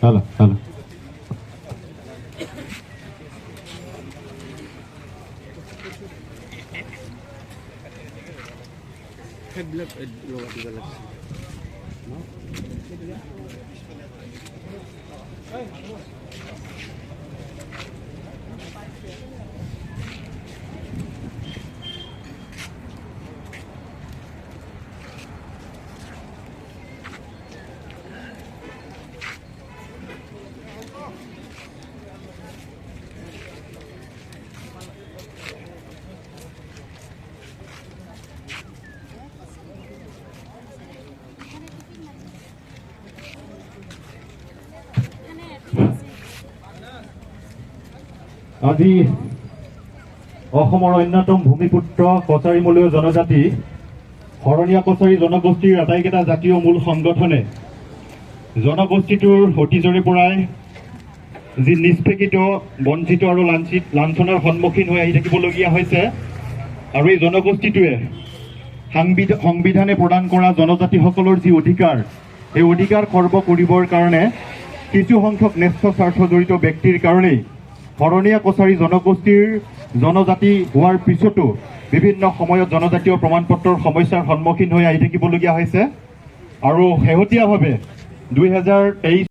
hello hello আজি অসমৰ অন্যতম ভূমিপুত্ৰ কছাৰীমূলীয় জনজাতি শৰণীয়া কছাৰী জনগোষ্ঠীৰ আটাইকেইটা জাতীয় মূল সংগঠনে জনগোষ্ঠীটোৰ অতীজৰে পৰাই যি নিষ্পেষিত বঞ্চিত আৰু লাঞ্ছনাৰ সন্মুখীন হৈ আহি থাকিবলগীয়া হৈছে আৰু এই জনগোষ্ঠীটোৱে সংবিধানে প্ৰদান কৰা জনজাতিসকলৰ যি অধিকাৰ এই অধিকাৰ খৰ্ব কৰিবৰ কাৰণে কিছু সংখ্যক ন্যস্ত স্বাৰ্থ জড়িত ব্যক্তিৰ কাৰণেই শৰণীয়া কছাৰী জনগোষ্ঠীৰ জনজাতি হোৱাৰ পিছতো বিভিন্ন সময়ত জনজাতীয় প্ৰমাণপত্ৰৰ সমস্যাৰ সন্মুখীন হৈ আহি থাকিবলগীয়া হৈছে আৰু শেহতীয়াভাৱে 2023